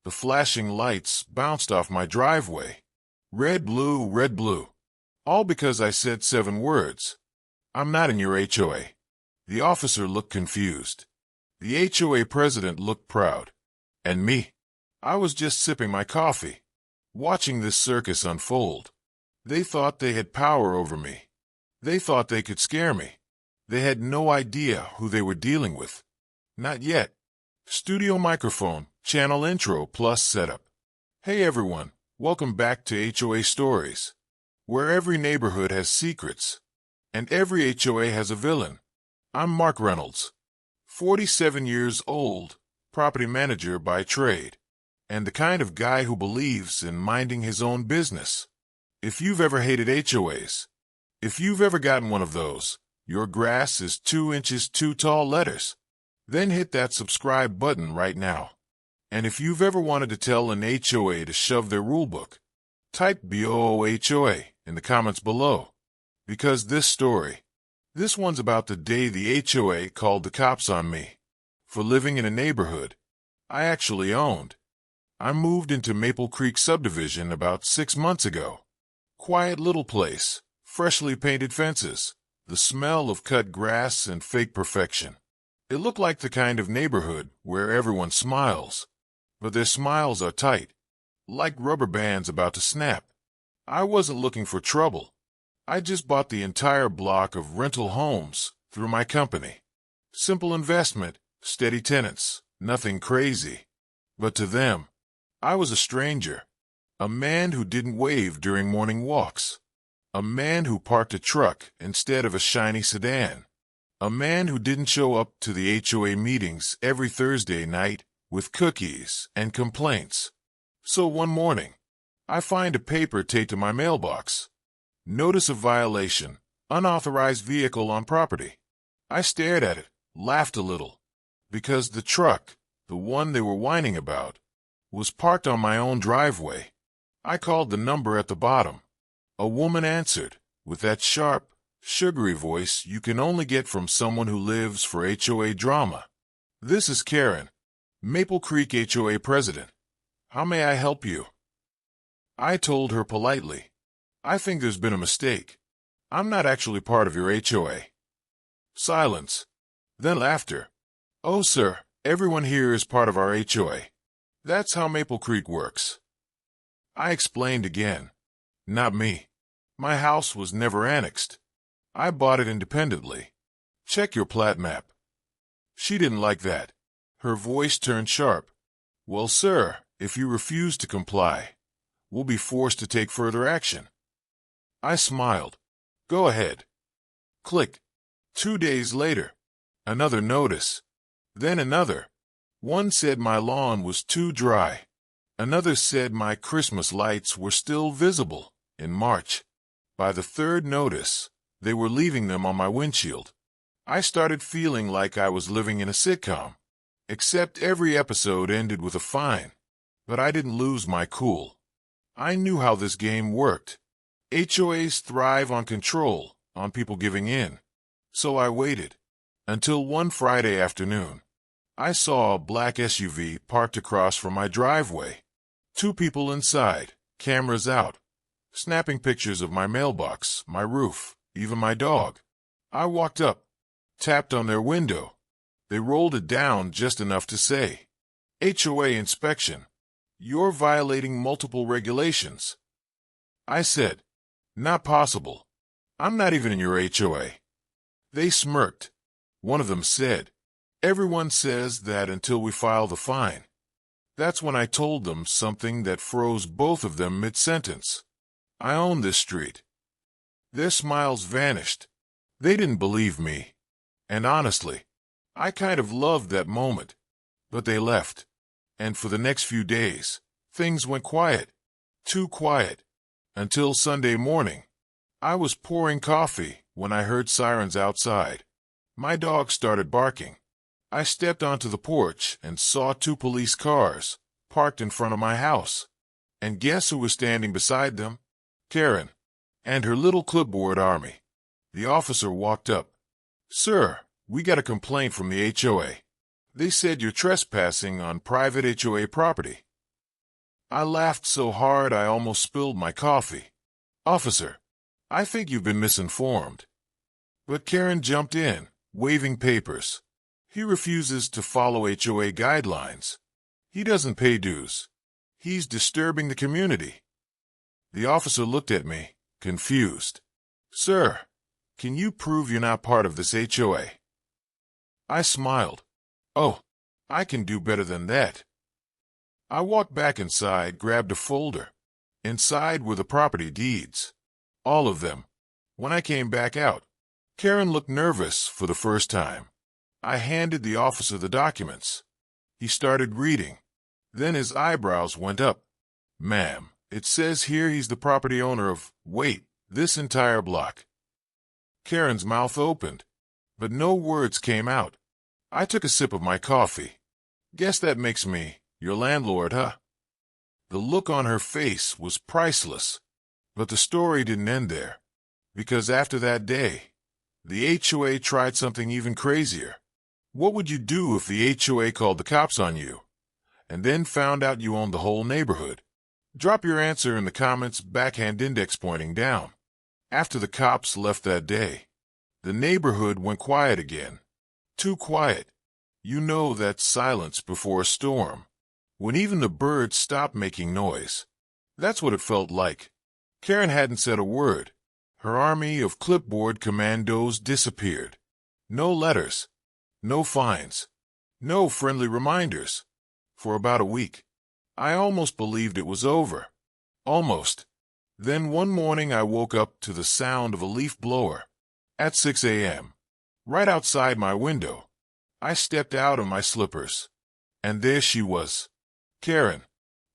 The flashing lights bounced off my driveway. Red, blue, red, blue. All because I said 7 words. I'm not in your HOA. The officer looked confused. The HOA president looked proud. And me? I was just sipping my coffee, watching this circus unfold. They thought they had power over me. They thought they could scare me. They had no idea who they were dealing with. Not yet. Studio microphone, channel intro plus setup. Hey everyone, welcome back to HOA Stories, where every neighborhood has secrets, and every HOA has a villain. I'm Mark Reynolds, 47 years old, property manager by trade, and the kind of guy who believes in minding his own business. If you've ever hated HOAs, if you've ever gotten one of those, your grass is 2 inches too tall letters, then hit that subscribe button right now. And if you've ever wanted to tell an HOA to shove their rulebook, type BOOO HOA in the comments below. Because this one's about the day the HOA called the cops on me for living in a neighborhood I actually owned. I moved into Maple Creek subdivision about 6 months ago. Quiet little place, freshly painted fences, the smell of cut grass and fake perfection. It looked like the kind of neighborhood where everyone smiles, but their smiles are tight, like rubber bands about to snap. I wasn't looking for trouble. I just bought the entire block of rental homes through my company. Simple investment, steady tenants, nothing crazy. But to them, I was a stranger. A man who didn't wave during morning walks. A man who parked a truck instead of a shiny sedan. A man who didn't show up to the HOA meetings every Thursday night with cookies and complaints. So one morning, I find a paper taped to my mailbox. Notice of violation, unauthorized vehicle on property. I stared at it, laughed a little, because the truck, the one they were whining about, was parked on my own driveway. I called the number at the bottom. A woman answered, with that sharp, sugary voice you can only get from someone who lives for HOA drama. This is Karen, Maple Creek HOA president. How may I help you? I told her politely, I think there's been a mistake. I'm not actually part of your HOA. Silence. Then laughter. Oh, sir, everyone here is part of our HOA. That's how Maple Creek works. I explained again. Not me. My house was never annexed. I bought it independently. Check your plat map. She didn't like that. Her voice turned sharp. Well, sir, if you refuse to comply, we'll be forced to take further action. I smiled. Go ahead. Click. 2 days later, another notice. Then another. One said my lawn was too dry. Another said my Christmas lights were still visible in March. By the third notice, they were leaving them on my windshield. I started feeling like I was living in a sitcom, except every episode ended with a fine. But I didn't lose my cool. I knew how this game worked. HOAs thrive on control, on people giving in. So I waited. Until one Friday afternoon, I saw a black SUV parked across from my driveway. 2 people inside, cameras out, snapping pictures of my mailbox, my roof, even my dog. I walked up, tapped on their window. They rolled it down just enough to say, HOA inspection. You're violating multiple regulations. I said, not possible. I'm not even in your HOA. They smirked. One of them said, everyone says that until we file the fine. That's when I told them something that froze both of them mid-sentence. I own this street. Their smiles vanished. They didn't believe me. And honestly, I kind of loved that moment. But they left. And for the next few days, things went quiet. Too quiet. Until Sunday morning. I was pouring coffee when I heard sirens outside. My dog started barking. I stepped onto the porch and saw 2 police cars parked in front of my house. And guess who was standing beside them? Karen and her little clipboard army. The officer walked up. Sir, we got a complaint from the HOA. They said you're trespassing on private HOA property. I laughed so hard I almost spilled my coffee. Officer, I think you've been misinformed. But Karen jumped in, waving papers. He refuses to follow HOA guidelines. He doesn't pay dues. He's disturbing the community. The officer looked at me, confused. Sir, can you prove you're not part of this HOA? I smiled. Oh, I can do better than that. I walked back inside, grabbed a folder. Inside were the property deeds. All of them. When I came back out, Karen looked nervous for the first time. I handed the officer the documents. He started reading. Then his eyebrows went up. Ma'am, it says here he's the property owner of, wait, this entire block. Karen's mouth opened, but no words came out. I took a sip of my coffee. Guess that makes me your landlord, huh? The look on her face was priceless. But the story didn't end there. Because after that day, the HOA tried something even crazier. What would you do if the HOA called the cops on you and then found out you owned the whole neighborhood? Drop your answer in the comments, backhand index pointing down. After the cops left that day, the neighborhood went quiet again. Too quiet. You know that silence before a storm, when even the birds stopped making noise. That's what it felt like. Karen hadn't said a word. Her army of clipboard commandos disappeared. No letters. No fines. No friendly reminders. For about a week. I almost believed it was over. Almost. Then one morning I woke up to the sound of a leaf blower. At 6 a.m. Right outside my window. I stepped out of my slippers. And there she was. Karen.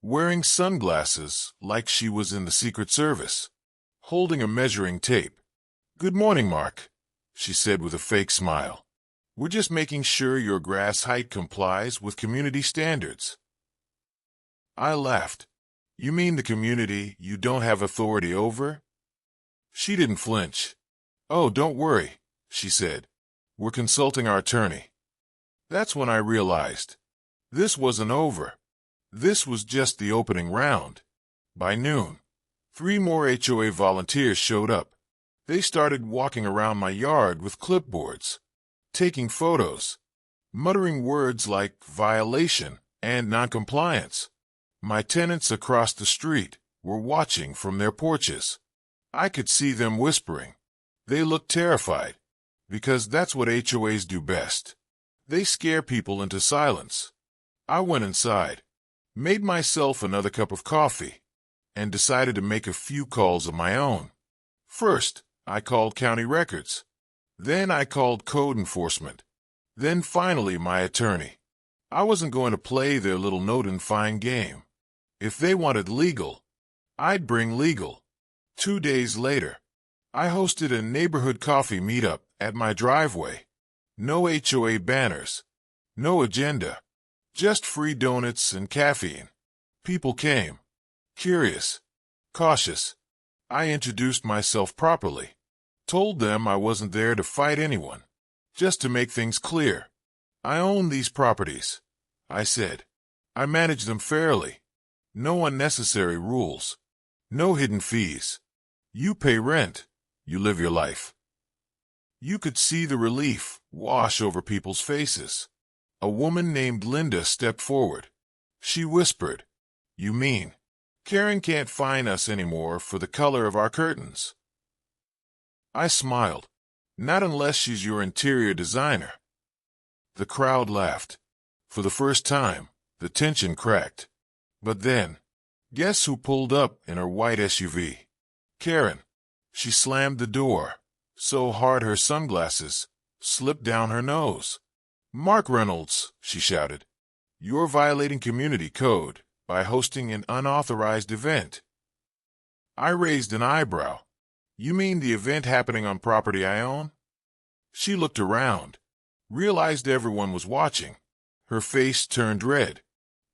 Wearing sunglasses like she was in the Secret Service. Holding a measuring tape. Good morning, Mark, she said with a fake smile. We're just making sure your grass height complies with community standards. I laughed. You mean the community you don't have authority over? She didn't flinch. Oh, don't worry, she said. We're consulting our attorney. That's when I realized. This wasn't over. This was just the opening round. By noon, 3 more HOA volunteers showed up. They started walking around my yard with clipboards, taking photos, muttering words like violation and noncompliance. My tenants across the street were watching from their porches. I could see them whispering. They looked terrified, because that's what HOAs do best. They scare people into silence. I went inside, made myself another cup of coffee, and decided to make a few calls of my own. First, I called county records. Then I called code enforcement. Then finally my attorney. I wasn't going to play their little note-and-fine game. If they wanted legal, I'd bring legal. 2 days later, I hosted a neighborhood coffee meetup at my driveway. No HOA banners. No agenda. Just free donuts and caffeine. People came. Curious. Cautious. I introduced myself properly. Told them I wasn't there to fight anyone. Just to make things clear. I own these properties, I said. I manage them fairly. No unnecessary rules. No hidden fees. You pay rent. You live your life. You could see the relief wash over people's faces. A woman named Linda stepped forward. She whispered, "You mean Karen can't fine us anymore for the color of our curtains?" I smiled. Not unless she's your interior designer. The crowd laughed. For the first time, the tension cracked. But then, guess who pulled up in her white SUV? Karen. She slammed the door so hard her sunglasses slipped down her nose. "Mark Reynolds," she shouted, "you're violating community code by hosting an unauthorized event." I raised an eyebrow. "You mean the event happening on property I own?" She looked around, realized everyone was watching. Her face turned red.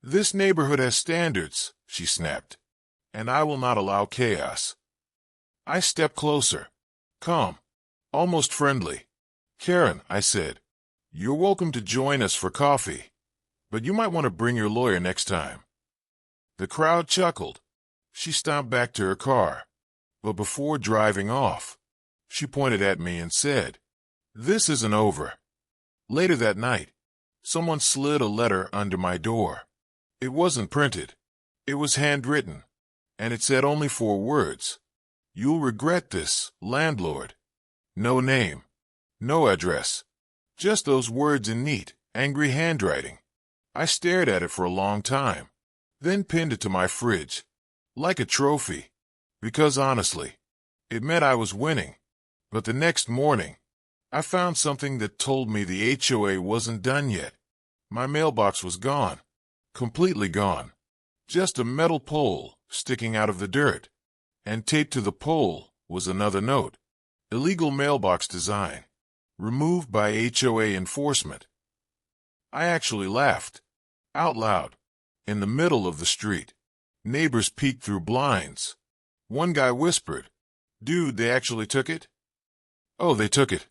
"This neighborhood has standards," she snapped, "and I will not allow chaos." I stepped closer, calm, almost friendly. "Karen," I said, "you're welcome to join us for coffee, but you might want to bring your lawyer next time." The crowd chuckled. She stomped back to her car. But before driving off, she pointed at me and said, "This isn't over." Later that night, someone slid a letter under my door. It wasn't printed. It was handwritten, and it said only 4 words. "You'll regret this, landlord." No name, no address, just those words in neat, angry handwriting. I stared at it for a long time, then pinned it to my fridge, like a trophy, because honestly, it meant I was winning. But the next morning, I found something that told me the HOA wasn't done yet. My mailbox was gone, completely gone. Just a metal pole sticking out of the dirt, and taped to the pole was another note. Illegal mailbox design, removed by HOA enforcement. I actually laughed, out loud, in the middle of the street. Neighbors peeked through blinds. One guy whispered, "Dude, they actually took it?" "Oh, they took it,"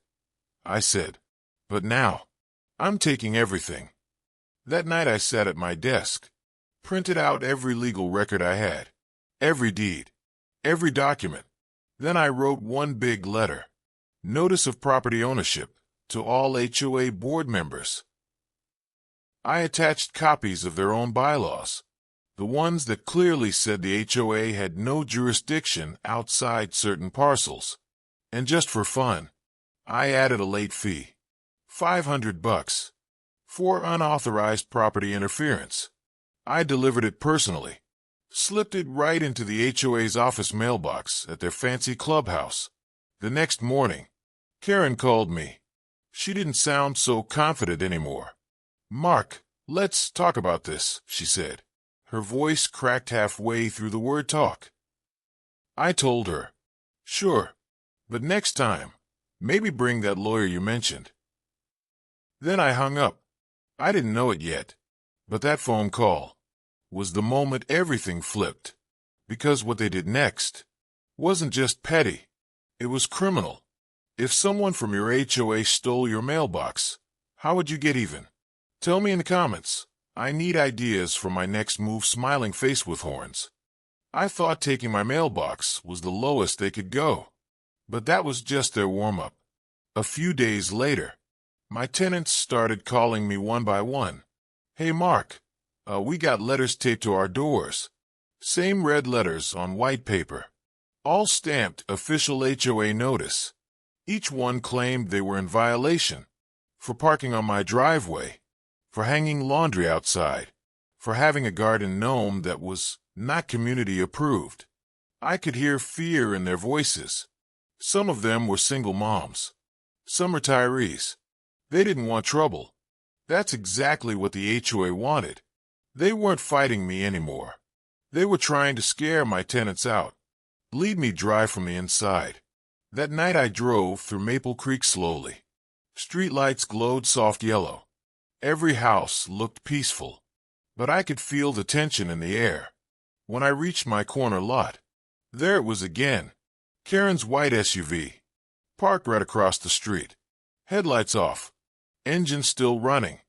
I said. "But now, I'm taking everything." That night I sat at my desk, printed out every legal record I had, every deed, every document. Then I wrote one big letter, notice of property ownership, to all HOA board members. I attached copies of their own bylaws, the ones that clearly said the HOA had no jurisdiction outside certain parcels. And just for fun, I added a late fee, $500, for unauthorized property interference. I delivered it personally, slipped it right into the HOA's office mailbox at their fancy clubhouse. The next morning, Karen called me. She didn't sound so confident anymore. "Mark, let's talk about this," she said. Her voice cracked halfway through the word talk. I told her, "Sure, but next time, maybe bring that lawyer you mentioned." Then I hung up. I didn't know it yet, but that phone call was the moment everything flipped, because what they did next wasn't just petty, it was criminal. If someone from your HOA stole your mailbox, how would you get even? Tell me in the comments. I need ideas for my next move. Smiling face with horns. I thought taking my mailbox was the lowest they could go, but that was just their warm-up. A few days later, my tenants started calling me one by one. "Hey Mark, we got letters taped to our doors." Same red letters on white paper, all stamped official HOA notice. Each one claimed they were in violation for parking on my driveway, for hanging laundry outside, for having a garden gnome that was not community approved. I could hear fear in their voices. Some of them were single moms, some retirees. They didn't want trouble. That's exactly what the HOA wanted. They weren't fighting me anymore. They were trying to scare my tenants out, bleed me dry from the inside. That night I drove through Maple Creek slowly. Streetlights glowed soft yellow. Every house looked peaceful, but I could feel the tension in the air. When I reached my corner lot, there it was again. Karen's white SUV, parked right across the street. Headlights off, engine still running.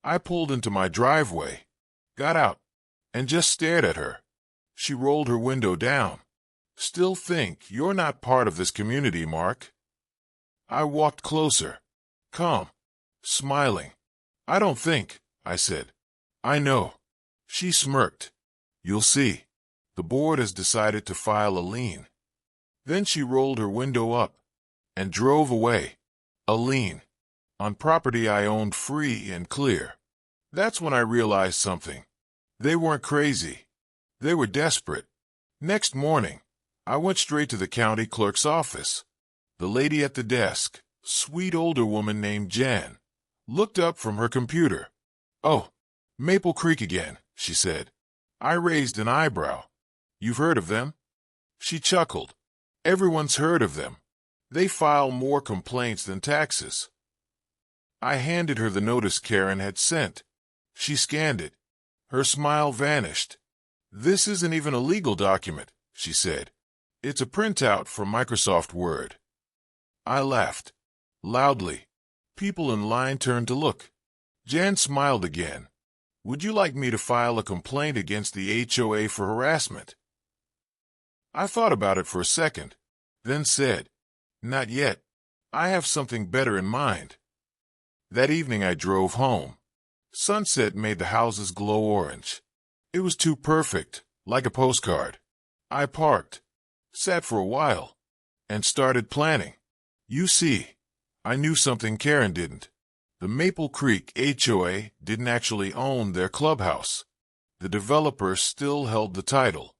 I pulled into my driveway, got out, and just stared at her. She rolled her window down. "Still think you're not part of this community, Mark?" I walked closer, calm, smiling. "I don't think," I said. "I know." She smirked. "You'll see. The board has decided to file a lien." Then she rolled her window up and drove away. A lien on property I owned free and clear. That's when I realized something. They weren't crazy. They were desperate. Next morning, I went straight to the county clerk's office. The lady at the desk, sweet older woman named Jan, looked up from her computer. "Oh, Maple Creek again," she said. I raised an eyebrow. "You've heard of them?" She chuckled. "Everyone's heard of them. They file more complaints than taxes." I handed her the notice Karen had sent. She scanned it. Her smile vanished. "This isn't even a legal document," she said. "It's a printout from Microsoft Word." I laughed, loudly. People in line turned to look. Jan smiled again. Would you like me to file a complaint against the HOA for harassment? I thought about it for a second, then said, not yet. I have something better in mind. That evening I drove home. Sunset made the houses glow orange. It was too perfect, like a postcard. I parked, sat for a while, and started planning. You see, I knew something Karen didn't. The Maple Creek HOA didn't actually own their clubhouse. The developer still held the title.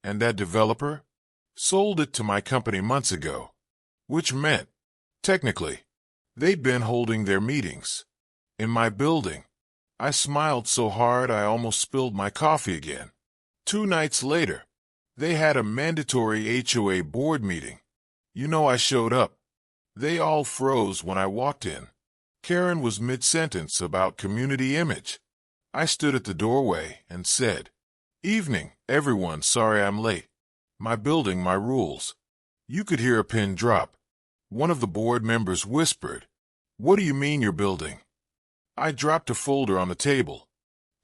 And that developer sold it to my company months ago, which meant, technically, they'd been holding their meetings. In my building, I smiled so hard I almost spilled my coffee again. 2 nights later, they had a mandatory HOA board meeting. You know, I showed up. They all froze when I walked in. Karen was mid-sentence about community image. I stood at the doorway and said, "Evening, everyone, sorry I'm late. My building, my rules." You could hear a pin drop. One of the board members whispered, "What do you mean your building?" I dropped a folder on the table.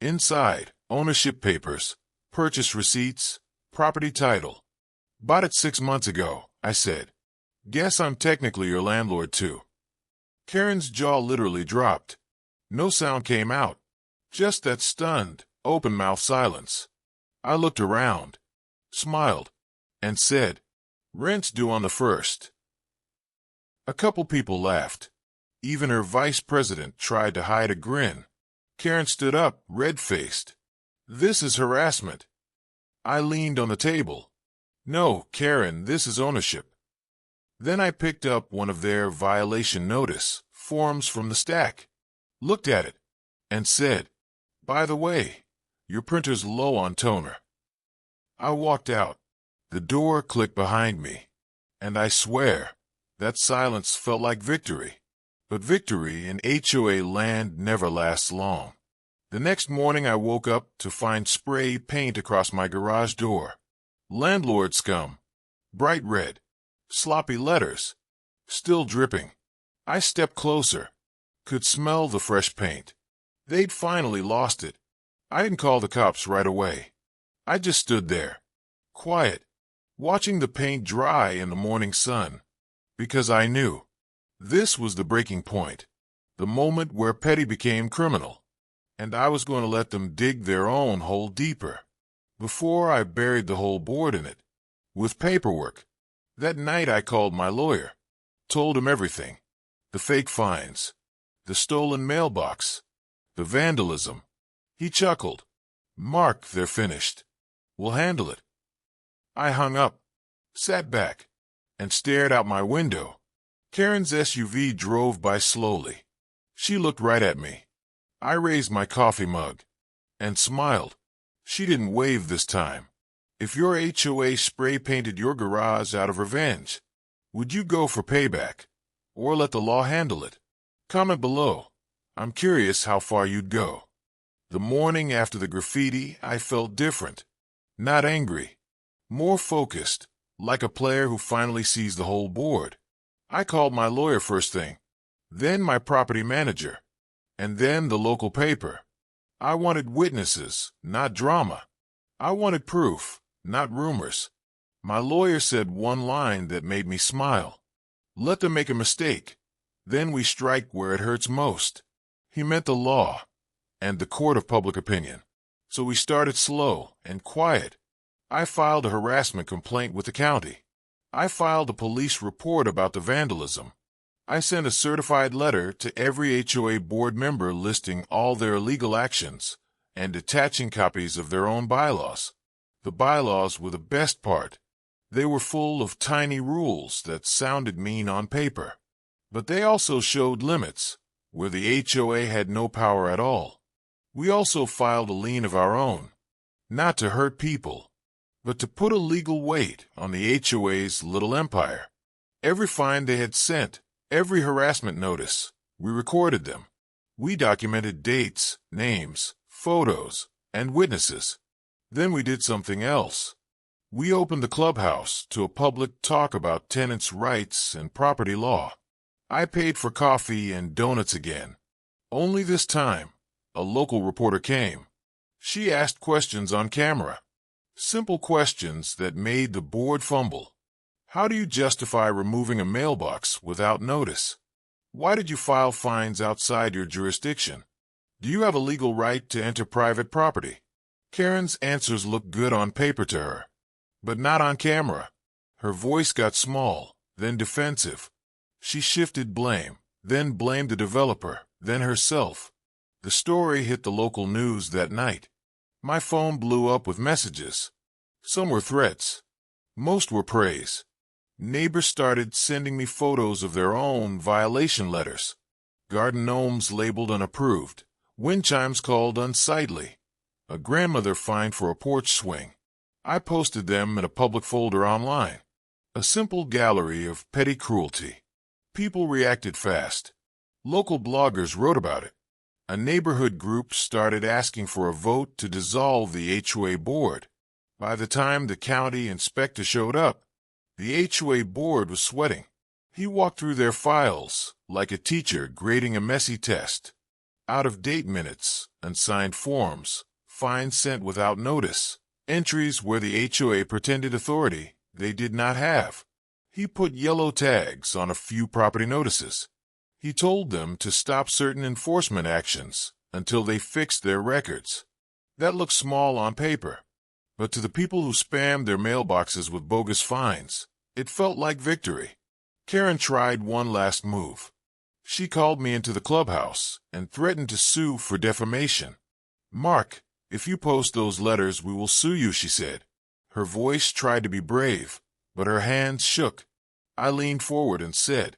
Inside, ownership papers, purchase receipts, property title. "Bought it 6 months ago," I said. "Guess I'm technically your landlord too." Karen's jaw literally dropped. No sound came out, just that stunned, open-mouthed silence. I looked around, smiled, and said, "Rent's due on the 1st." A couple people laughed. Even her vice president tried to hide a grin. Karen stood up, red-faced. "This is harassment." I leaned on the table. "No, Karen, this is ownership." Then I picked up one of their violation notice forms from the stack, looked at it, and said, "By the way, your printer's low on toner." I walked out. The door clicked behind me, and I swear, that silence felt like victory. But victory in HOA land never lasts long. The next morning I woke up to find spray paint across my garage door. Landlord scum. Bright red. Sloppy letters. Still dripping. I stepped closer. Could smell the fresh paint. They'd finally lost it. I didn't call the cops right away. I just stood there, quiet, watching the paint dry in the morning sun. Because I knew. This was the breaking point. The moment where petty became criminal. And I was going to let them dig their own hole deeper. Before I buried the whole board in it. With paperwork. That night I called my lawyer. Told him everything. The fake fines. The stolen mailbox. The vandalism. He chuckled. "Mark, they're finished. We'll handle it." I hung up, sat back, and stared out my window. Karen's SUV drove by slowly. She looked right at me. I raised my coffee mug and smiled. She didn't wave this time. "If your HOA spray-painted your garage out of revenge, would you go for payback or let the law handle it? Comment below. I'm curious how far you'd go." The morning after the graffiti, I felt different. Not angry. More focused, like a player who finally sees the whole board. I called my lawyer first thing, then my property manager, and then the local paper. I wanted witnesses, not drama. I wanted proof, not rumors. My lawyer said one line that made me smile. "Let them make a mistake. Then we strike where it hurts most." He meant the law and the court of public opinion. So we started slow and quiet. I filed a harassment complaint with the county. I filed a police report about the vandalism. I sent a certified letter to every HOA board member listing all their illegal actions and attaching copies of their own bylaws. The bylaws were the best part. They were full of tiny rules that sounded mean on paper. But they also showed limits, where the HOA had no power at all. We also filed a lien of our own, not to hurt people, but to put a legal weight on the HOA's little empire. Every fine they had sent, every harassment notice, we recorded them. We documented dates, names, photos, and witnesses. Then we did something else. We opened the clubhouse to a public talk about tenants' rights and property law. I paid for coffee and donuts again. Only this time, A local reporter came. She asked questions on camera. Simple questions that made the board fumble. How do you justify removing a mailbox without notice? Why did you file fines outside your jurisdiction? Do you have a legal right to enter private property? Karen's answers looked good on paper to her, but not on camera. Her voice got small, then defensive. She shifted blame, then blamed the developer, then herself. The story hit the local news that night. My phone blew up with messages. Some were threats. Most were praise. Neighbors started sending me photos of their own violation letters. Garden gnomes labeled unapproved. Wind chimes called unsightly. A grandmother fined for a porch swing. I posted them in a public folder online. A simple gallery of petty cruelty. People reacted fast. Local bloggers wrote about it. A neighborhood group started asking for a vote to dissolve the HOA board. By the time the county inspector showed up, the HOA board was sweating. He walked through their files like a teacher grading a messy test. Out-of-date minutes, unsigned forms, fines sent without notice, entries where the HOA pretended authority they did not have. He put yellow tags on a few property notices. He told them to stop certain enforcement actions until they fixed their records. That looked small on paper, but to the people who spammed their mailboxes with bogus fines, it felt like victory. Karen tried one last move. She called me into the clubhouse and threatened to sue for defamation. "Mark, if you post those letters, we will sue you," she said. Her voice tried to be brave, but her hands shook. I leaned forward and said,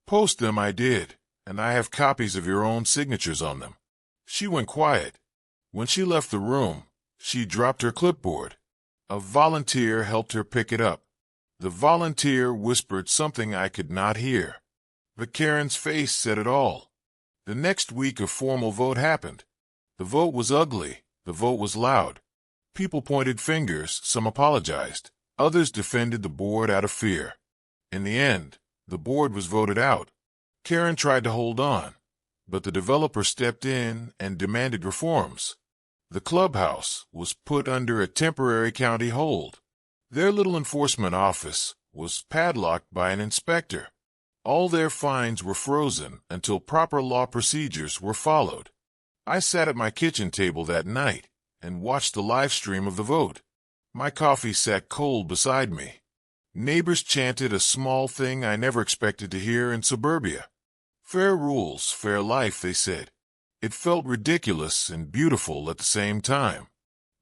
"Post them." I did, and I have copies of your own signatures on them. She went quiet. When she left the room, she dropped her clipboard. A volunteer helped her pick it up. The volunteer whispered something I could not hear, but Karen's face said it all. The next week a formal vote happened. The vote was ugly. The vote was loud. People pointed fingers, some apologized. Others defended the board out of fear. In the end, the board was voted out. Karen tried to hold on, but the developer stepped in and demanded reforms. The clubhouse was put under a temporary county hold. Their little enforcement office was padlocked by an inspector. All their fines were frozen until proper law procedures were followed. I sat at my kitchen table that night and watched the live stream of the vote. My coffee sat cold beside me. Neighbors chanted a small thing I never expected to hear in suburbia. "Fair rules, fair life," they said. It felt ridiculous and beautiful at the same time.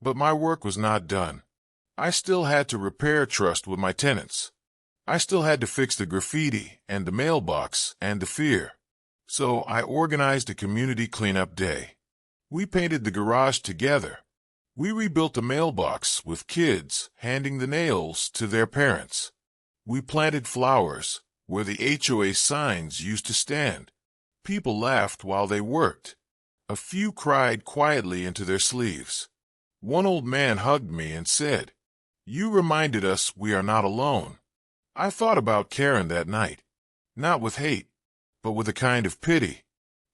But my work was not done. I still had to repair trust with my tenants. I still had to fix the graffiti and the mailbox and the fear. So I organized a community cleanup day. We painted the garage together. We rebuilt the mailbox with kids handing the nails to their parents. We planted flowers where the HOA signs used to stand. People laughed while they worked. A few cried quietly into their sleeves. One old man hugged me and said, "You reminded us we are not alone." I thought about Karen that night, not with hate, but with a kind of pity.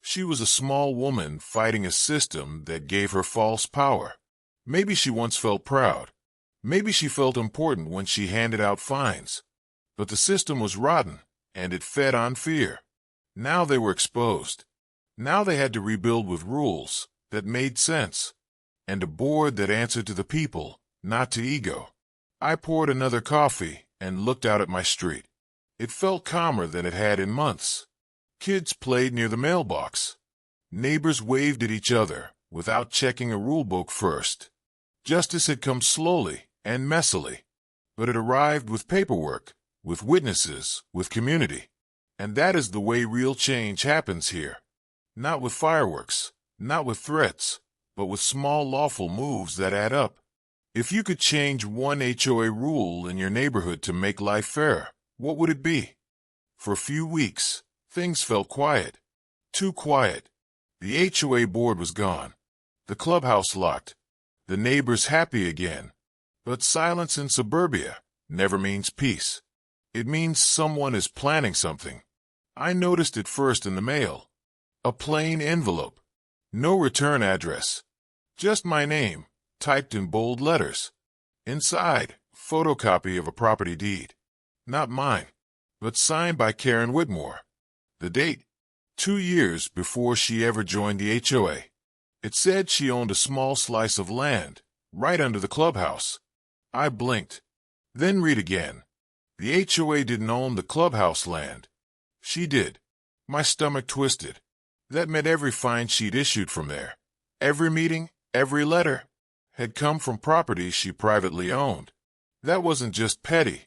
She was a small woman fighting a system that gave her false power. Maybe she once felt proud. Maybe she felt important when she handed out fines. But the system was rotten, and it fed on fear. Now they were exposed. Now they had to rebuild with rules that made sense, and a board that answered to the people, not to ego. I poured another coffee and looked out at my street. It felt calmer than it had in months. Kids played near the mailbox. Neighbors waved at each other without checking a rule book first. Justice had come slowly and messily, but it arrived with paperwork, with witnesses, with community. And that is the way real change happens here. Not with fireworks, not with threats, but with small lawful moves that add up. If you could change one HOA rule in your neighborhood to make life fair, what would it be? For a few weeks, things felt quiet. Too quiet. The HOA board was gone. The clubhouse locked. The neighbors happy again. But silence in suburbia never means peace. It means someone is planning something. I noticed it first in the mail. A plain envelope. No return address. Just my name, typed in bold letters. Inside, photocopy of a property deed. Not mine, but signed by Karen Whitmore. The date? 2 years before she ever joined the HOA. It said she owned a small slice of land, right under the clubhouse. I blinked. Then read again. The HOA didn't own the clubhouse land. She did. My stomach twisted. That meant every fine she'd issued from there, every meeting, every letter, had come from property she privately owned. That wasn't just petty.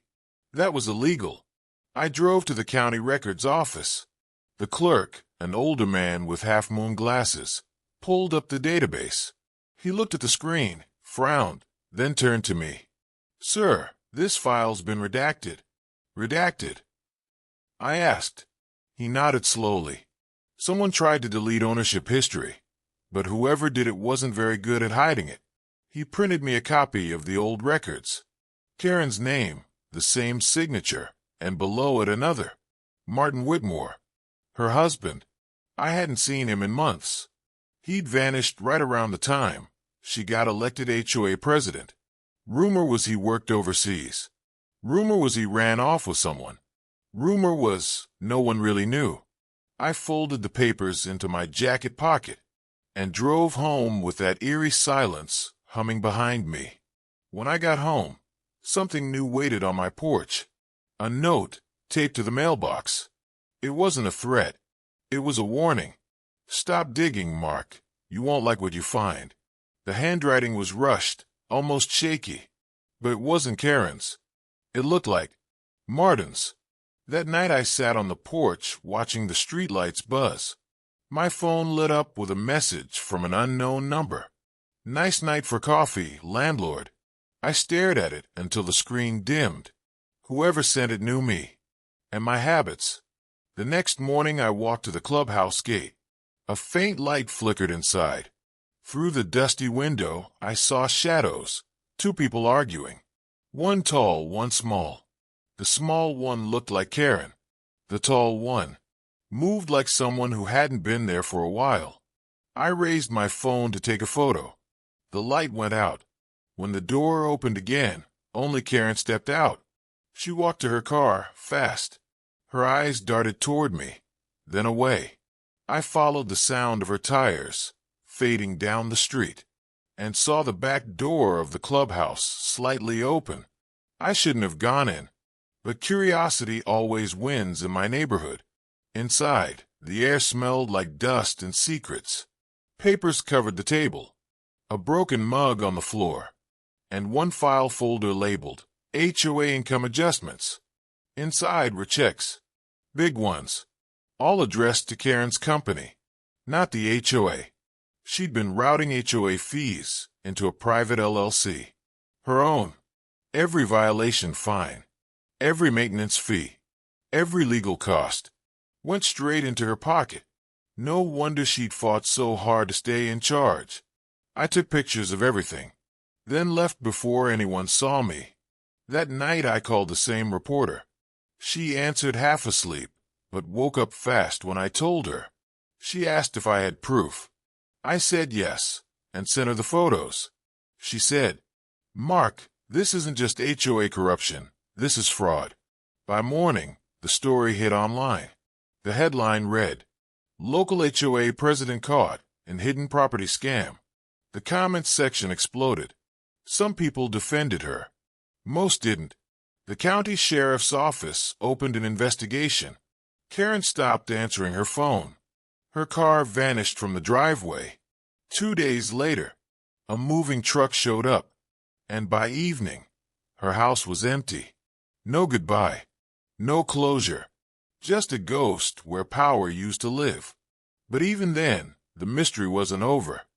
That was illegal. I drove to the county records office. The clerk, an older man with half-moon glasses, pulled up the database. He looked at the screen, frowned, then turned to me. "Sir, this file's been redacted." "Redacted?" I asked. He nodded slowly. Someone tried to delete ownership history, but whoever did it wasn't very good at hiding it. He printed me a copy of the old records. Karen's name, the same signature, and below it another. Martin Whitmore. Her husband. I hadn't seen him in months. He'd vanished right around the time she got elected HOA president. Rumor was he worked overseas. Rumor was he ran off with someone. Rumor was no one really knew. I folded the papers into my jacket pocket and drove home with that eerie silence humming behind me. When I got home, something new waited on my porch. A note taped to the mailbox. It wasn't a threat. It was a warning. "Stop digging, Mark. You won't like what you find." The handwriting was rushed, almost shaky. But it wasn't Karen's. It looked like Martin's. That night I sat on the porch watching the streetlights buzz. My phone lit up with a message from an unknown number. "Nice night for coffee, landlord." I stared at it until the screen dimmed. Whoever sent it knew me and my habits. The next morning I walked to the clubhouse gate. A faint light flickered inside. Through the dusty window I saw shadows, 2 people arguing. One tall, one small. The small one looked like Karen. The tall one moved like someone who hadn't been there for a while. I raised my phone to take a photo. The light went out. When the door opened again, only Karen stepped out. She walked to her car, fast. Her eyes darted toward me, then away. I followed the sound of her tires, fading down the street, and saw the back door of the clubhouse slightly open. I shouldn't have gone in, but curiosity always wins in my neighborhood. Inside, the air smelled like dust and secrets. Papers covered the table, a broken mug on the floor, and one file folder labeled HOA Income Adjustments. Inside were checks, big ones, all addressed to Karen's company, not the HOA. She'd been routing HOA fees into a private LLC. Her own. Every violation fine, every maintenance fee, every legal cost went straight into her pocket. No wonder she'd fought so hard to stay in charge. I took pictures of everything, then left before anyone saw me. That night I called the same reporter. She answered half asleep, but woke up fast when I told her. She asked if I had proof. I said yes, and sent her the photos. She said, "Mark, this isn't just HOA corruption, this is fraud." By morning, the story hit online. The headline read, "Local HOA President Caught in Hidden Property Scam." The comments section exploded. Some people defended her. Most didn't. The county sheriff's office opened an investigation. Karen stopped answering her phone. Her car vanished from the driveway. 2 days later, a moving truck showed up, and by evening, her house was empty. No goodbye, no closure, just a ghost where power used to live. But even then, the mystery wasn't over.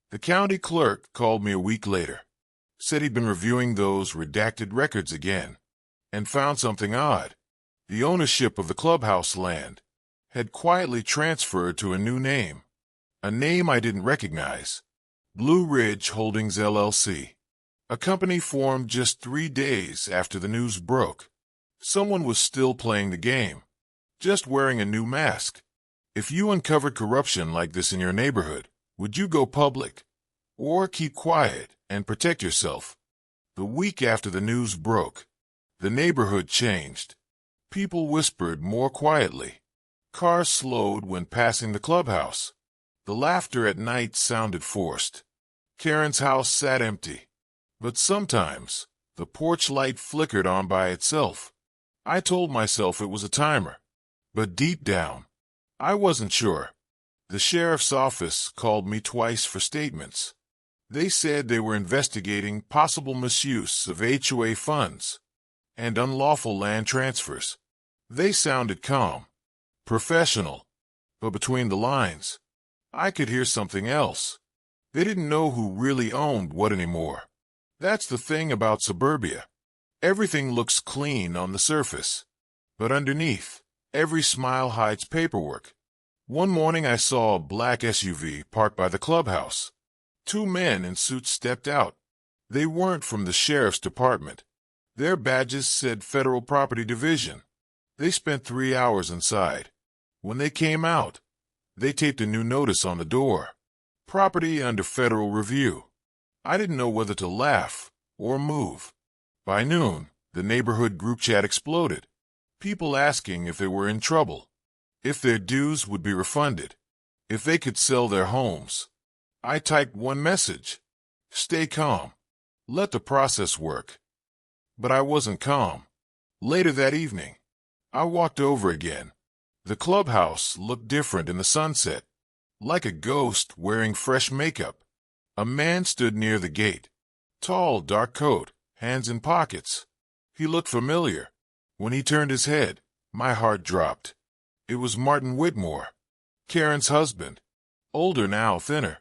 The county clerk called me a week later, said he'd been reviewing those redacted records again, and found something odd. The ownership of the clubhouse land had quietly transferred to a new name, a name I didn't recognize, Blue Ridge Holdings LLC, a company formed just 3 days after the news broke. Someone was still playing the game, just wearing a new mask. If you uncovered corruption like this in your neighborhood, Would you go public? Or keep quiet and protect yourself? The week after the news broke, the neighborhood changed. People whispered more quietly. Cars slowed when passing the clubhouse. The laughter at night sounded forced. Karen's house sat empty. But sometimes, the porch light flickered on by itself. I told myself it was a timer. But deep down, I wasn't sure. The sheriff's office called me twice for statements. They said they were investigating possible misuse of HOA funds and unlawful land transfers. They sounded calm, professional, but between the lines, I could hear something else. They didn't know who really owned what anymore. That's the thing about suburbia. Everything looks clean on the surface, but underneath, every smile hides paperwork. One morning I saw a black SUV parked by the clubhouse. Two men in suits stepped out. They weren't from the sheriff's department. Their badges said Federal Property Division. They spent 3 hours inside. When they came out, they taped a new notice on the door. Property under federal review. I didn't know whether to laugh or move. By noon, the neighborhood group chat exploded. People asking if they were in trouble, if their dues would be refunded, if they could sell their homes. I typed one message: stay calm. Let the process work. But I wasn't calm. Later that evening, I walked over again. The clubhouse looked different in the sunset, like a ghost wearing fresh makeup. A man stood near the gate. Tall, dark coat, hands in pockets. He looked familiar. When he turned his head, my heart dropped. It was Martin Whitmore, Karen's husband. Older now, thinner.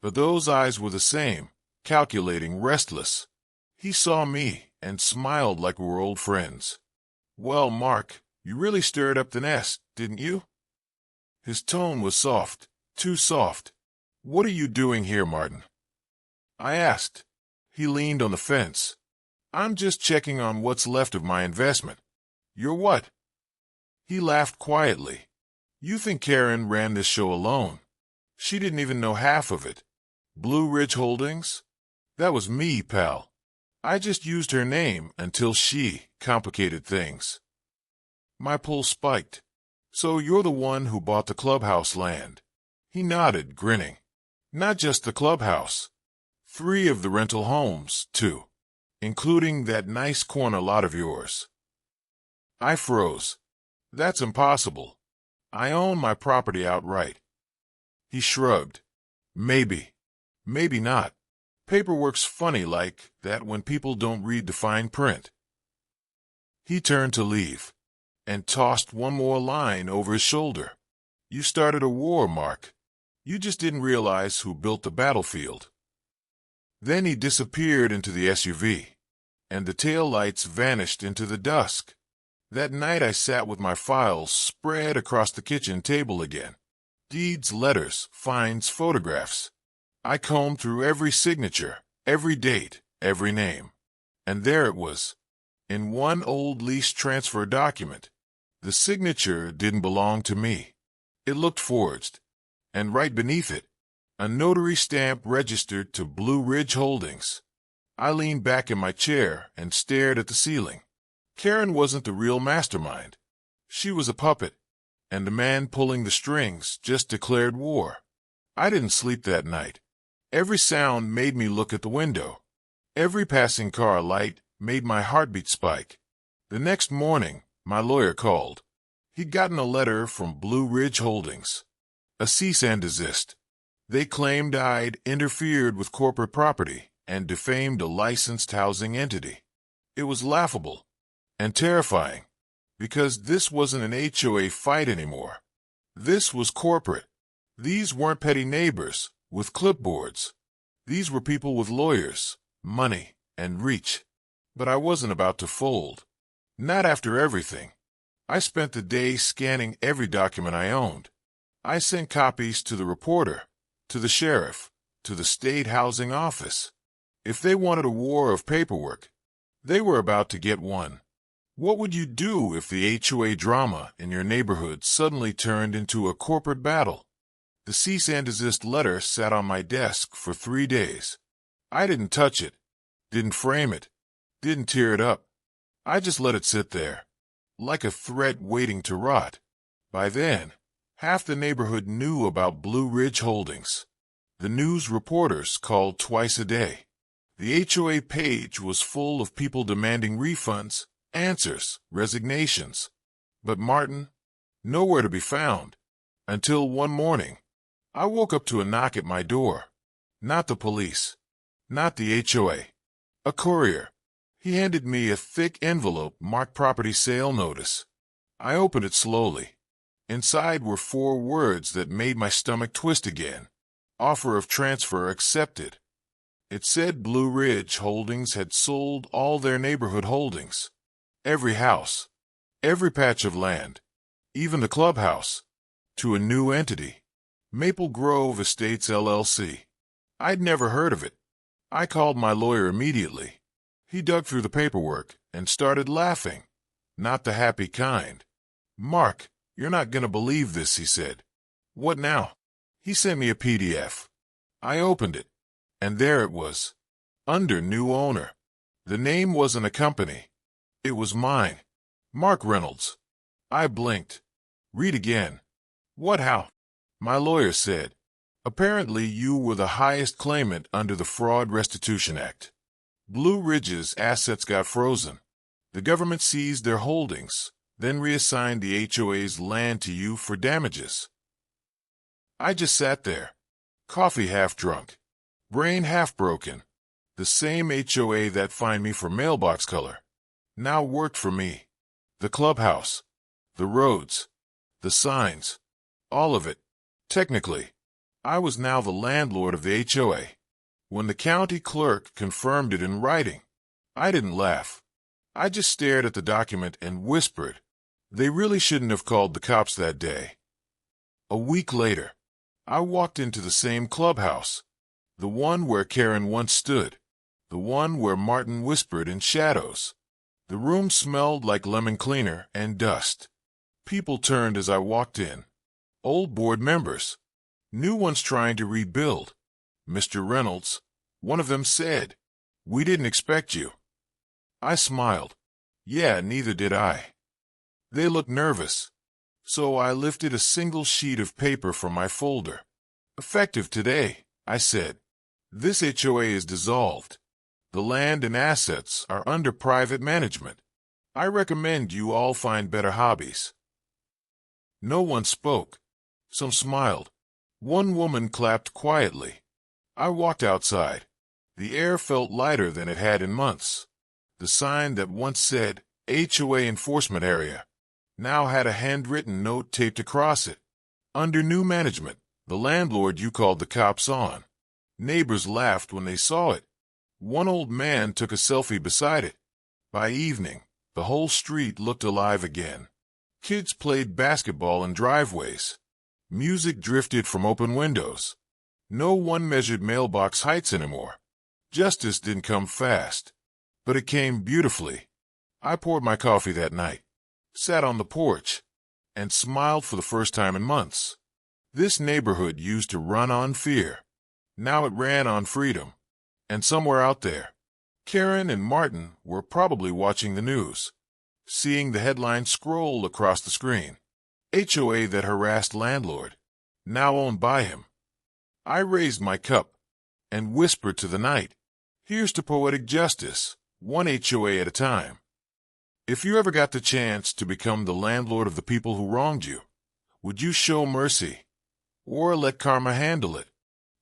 But those eyes were the same, calculating, restless. He saw me and smiled like we were old friends. Well, Mark, you really stirred up the nest, didn't you? His tone was soft, too soft. What are you doing here, Martin? I asked. He leaned on the fence. I'm just checking on what's left of my investment. You're what? He laughed quietly. You think Karen ran this show alone? She didn't even know half of it. Blue Ridge Holdings? That was me, pal. I just used her name until she complicated things. My pulse spiked. So you're the one who bought the clubhouse land? He nodded, grinning. Not just the clubhouse. 3 of the rental homes, too, including that nice corner lot of yours. I froze. That's impossible. I own my property outright. He shrugged. Maybe. Maybe not. Paperwork's funny like that when people don't read the fine print. He turned to leave and tossed one more line over his shoulder. You started a war, Mark. You just didn't realize who built the battlefield. Then he disappeared into the SUV, and the taillights vanished into the dusk. That night I sat with my files spread across the kitchen table again. Deeds, letters, fines, photographs. I combed through every signature, every date, every name. And there it was, in one old lease transfer document. The signature didn't belong to me. It looked forged. And right beneath it, a notary stamp registered to Blue Ridge Holdings. I leaned back in my chair and stared at the ceiling. Karen wasn't the real mastermind. She was a puppet, and the man pulling the strings just declared war. I didn't sleep that night. Every sound made me look at the window. Every passing car light made my heartbeat spike. The next morning, my lawyer called. He'd gotten a letter from Blue Ridge Holdings, a cease and desist. They claimed I'd interfered with corporate property and defamed a licensed housing entity. It was laughable and terrifying, because this wasn't an HOA fight anymore. This was corporate. These weren't petty neighbors with clipboards. These were people with lawyers, money, and reach. But I wasn't about to fold. Not after everything. I spent the day scanning every document I owned. I sent copies to the reporter, to the sheriff, to the state housing office. If they wanted a war of paperwork, they were about to get one. What would you do if the HOA drama in your neighborhood suddenly turned into a corporate battle? The The cease and desist letter sat on my desk for 3 days. I didn't touch it, didn't frame it, didn't tear it up. I just let it sit there, like a threat waiting to rot. By then, half the neighborhood knew about Blue Ridge Holdings. The news reporters called twice a day. The HOA page was full of people demanding refunds, answers, resignations. But Martin, nowhere to be found. Until one morning, I woke up to a knock at my door. Not the police, not the HOA. A courier. He handed me a thick envelope marked property sale notice. I opened it slowly. Inside were 4 words that made my stomach twist again. Offer of transfer accepted. It said Blue Ridge Holdings had sold all their neighborhood holdings. Every house, every patch of land, even the clubhouse, to a new entity, Maple Grove Estates LLC. I'd never heard of it. I called my lawyer immediately. He dug through the paperwork and started laughing. Not the happy kind. "Mark, you're not going to believe this," he said. "What now?" He sent me a PDF. I opened it, and there it was, under new owner. The name wasn't a company. It was mine. Mark Reynolds. I blinked. "Read again." "What, how?" My lawyer said, "Apparently you were the highest claimant under the Fraud Restitution Act. Blue Ridge's assets got frozen. The government seized their holdings, then reassigned the HOA's land to you for damages." I just sat there, coffee half drunk, brain half broken. The same HOA that fined me for mailbox color now worked for me. The clubhouse, the roads, the signs, all of it. Technically, I was now the landlord of the HOA. When the county clerk confirmed it in writing, I didn't laugh. I just stared at the document and whispered, they really shouldn't have called the cops that day. A week later, I walked into the same clubhouse, the one where Karen once stood, the one where Martin whispered in shadows. The room smelled like lemon cleaner and dust. People turned as I walked in. Old board members, new ones trying to rebuild. "Mr. Reynolds," one of them said, "we didn't expect you." I smiled. Yeah, neither did I. They looked nervous. So I lifted a single sheet of paper from my folder. "Effective today," I said. "This HOA is dissolved. The land and assets are under private management. I recommend you all find better hobbies." No one spoke. Some smiled. One woman clapped quietly. I walked outside. The air felt lighter than it had in months. The sign that once said, HOA Enforcement Area, now had a handwritten note taped across it. Under new management, the landlord you called the cops on. Neighbors laughed when they saw it. One old man took a selfie beside it. By evening, the whole street looked alive again. Kids played basketball in driveways. Music drifted from open windows. No one measured mailbox heights anymore. Justice didn't come fast, but it came beautifully. I poured my coffee that night, sat on the porch, and smiled for the first time in months. This neighborhood used to run on fear. Now it ran on freedom. And somewhere out there, Karen and Martin were probably watching the news, seeing the headline scroll across the screen. HOA that harassed landlord, now owned by him. I raised my cup and whispered to the night, here's to poetic justice, one HOA at a time. If you ever got the chance to become the landlord of the people who wronged you, would you show mercy or let karma handle it?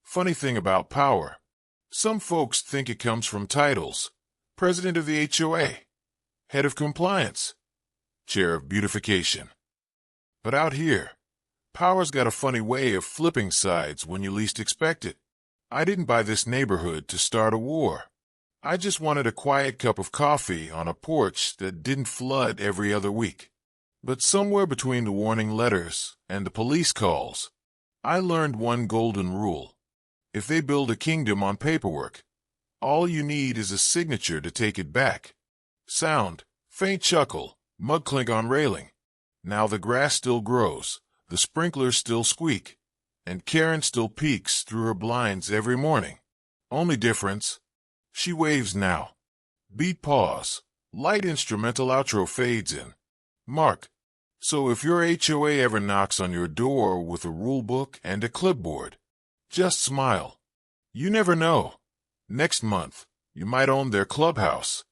Funny thing about power, some folks think it comes from titles. President of the HOA, head of compliance, chair of beautification. But out here, power's got a funny way of flipping sides when you least expect it. I didn't buy this neighborhood to start a war. I just wanted a quiet cup of coffee on a porch that didn't flood every other week. But somewhere between the warning letters and the police calls, I learned one golden rule. If they build a kingdom on paperwork, all you need is a signature to take it back. Sound, faint chuckle, mud clink on railing. Now the grass still grows, the sprinklers still squeak, and Karen still peeks through her blinds every morning. Only difference, she waves now. Beat pause. Light instrumental outro fades in. Mark. So if your HOA ever knocks on your door with a rule book and a clipboard, just smile. You never know. Next month, you might own their clubhouse.